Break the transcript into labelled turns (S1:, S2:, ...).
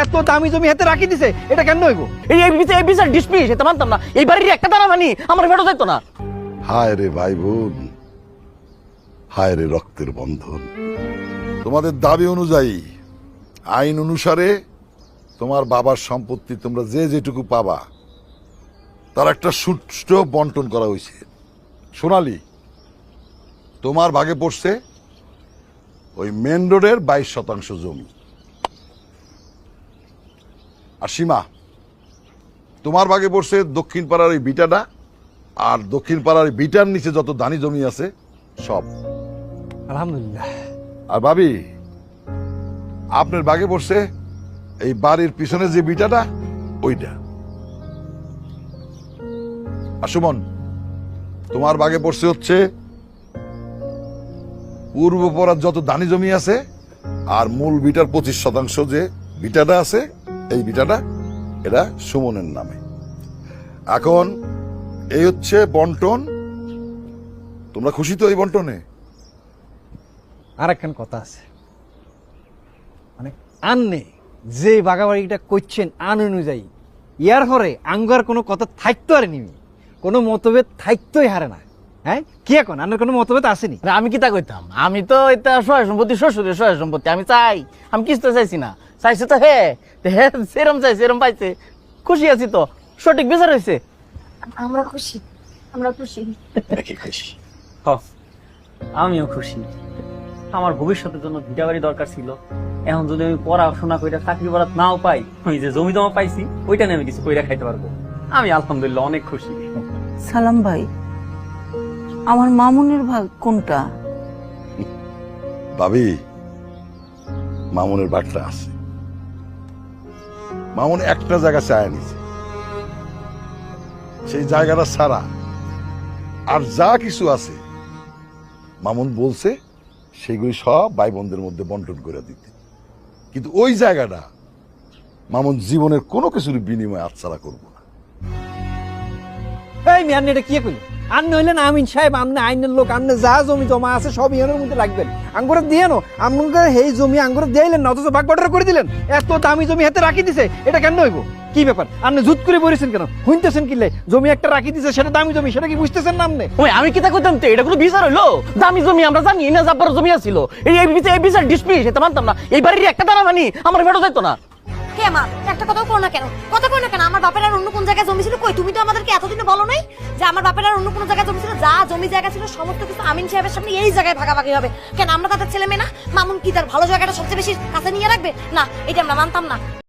S1: এত দামি জমি হাতে রাখি দিছে, এটা কেন হইব?
S2: এই বিচার ডিসমিস, এটা মানতাম না। এই বাড়ির একটা দানা মানি আমার ফেরত যাইতো না।
S3: হায় রে ভাই বোন, হায় রে রক্তের বন্ধন। তোমাদের দাবি অনুযায়ী আইন অনুসারে তোমার বাবার সম্পত্তি তোমরা যে যেটুকু পাবা তার একটা সুষ্ঠু বন্টন করা হয়েছে। সোনালি, তোমার ভাগে পড়ছে ওই মেন রোডের 22% জমি। আর সীমা, তোমার ভাগে পড়ছে দক্ষিণ পাড়ার ওই বিটাটা, আর দক্ষিণ পাড়ার ওই বিটার নিচে যত দানি জমি আছে সব।
S1: আলহামদুলিল্লাহ।
S3: আর ভাবি, আপনার ভাগে পড়ছে এই বাড়ির পিছনে যে বিটাটা ওইটা। আর সুমন, তোমার ভাগে পড়ছে হচ্ছে পূর্ব পাড়ার যত দানি জমি আছে আর মূল বিটার 25% যে বিটাটা আছে, এই বিটাটা এটা সুমনের নামে। এখন এই হচ্ছে বন্টন। তোমরা খুশি তো এই বন্টনে?
S1: আর একখান কথা আছে, মানে আননে যে বাগাবাড়িটা করছেন আন অনুযায়ী ইয়ার হরে আঙ্গার কোনো কথা থাকতো আর নিমি, কোনো মতভেদ থাকতোই হারে না। হ্যাঁ কি এখন আনের কোনো মতভেদ আসেনি?
S2: আমি কি তা কইতাম? আমি তো এটা সহায় সম্পত্তি, শ্বশুরের সহায় সম্পত্তি। আমি চাই, আমি কিছু চাইছি না। চাইছে তো হে সেরম চাইছে, এরম পাইছে, খুশি আছি তো, সঠিক বিচার হয়েছে।
S4: আমরা খুশি, আমরা খুশি।
S5: আমিও খুশি। আমার ভবিষ্যতের জন্য ভিটা বাড়ি দরকার ছিল। এখন যদি আমি পড়াশোনা করে চাকরি বাড়াত নাও পাই, ওই যে জমি জমা পাইছি ওইটা নিয়ে আমি কিছু কইরা খাইতে পারবো। আমি আলহামদুলিল্লাহ অনেক খুশি।
S6: সালাম ভাই, আমার মামুনের ভাগ কোনটা?
S3: ভাবি, মামুনের বাটটা আছে। মামুন একটা জায়গা চায় নিছে, সেই জায়গাটা ছাড়া আর যা কিছু আছে মামুন বলছে সেগুলি সব ভাই বোনদের মধ্যে বন্টন করে দিতে। কিন্তু ওই জায়গাটা মামুন জীবনের কোনো কিছুর বিনিময়ে আচ্ছাড়া করবো না।
S1: এই মিয়ান এটা কি কইল? আন্ন হইলেন আমিন সাহেব, আমনে আইনের লোক, আমনে যা জমি জমা আছে সব ইয়ানের মধ্যে রাখবেন। আঙ্গুরে দিয়ে নো, আমনকে এই জমি আঙ্গুরে দিয়েলেন না, অথচ ভাগ বাটোয়ারা করে দিলেন। এত দামি জমি হাতে রাখি দিছে, এটা কেন হইব? কি ব্যাপার? আপনি জুত করে বলেছেন কেন? শুনতেছেন কিলে জমি একটা রাখি দিছে, সেটা দামি জমি, সেটা কি বুঝতেছেন না আপনি?
S2: ওই আমি কি তা কইতাম? তো এটা কোনো বিচার হইলো? দামি জমি আমরা জানি না, জাব্বার জমি আছিল। এই বিচার ডিসমিস, এটা মানতাম না। এই বাড়ির একটা দানা মানি আমার ফেরত যাইতো না।
S4: কে মা একটা কথাও করো না কেন? কথা কই না কেন? আমার বাপের আর অন্য কোন জায়গায় জমি ছিল? কই তুমি তো আমাদেরকে এতদিনে বলো নাই যে আমার বাপের আর অন্য কোন জায়গায় জমি ছিল? যা জমি জায়গা ছিল সমস্ত কিছু আমিন সাহেবের সামনে এই জায়গায় ভাগাভাগি হবে। কেন আমরা তাদের ছেলে মেয়ে না? মামুন কি তার ভালো জায়গাটা সবচেয়ে বেশি কাছে নিয়ে রাখবে? না, এটা আমরা মানতাম না।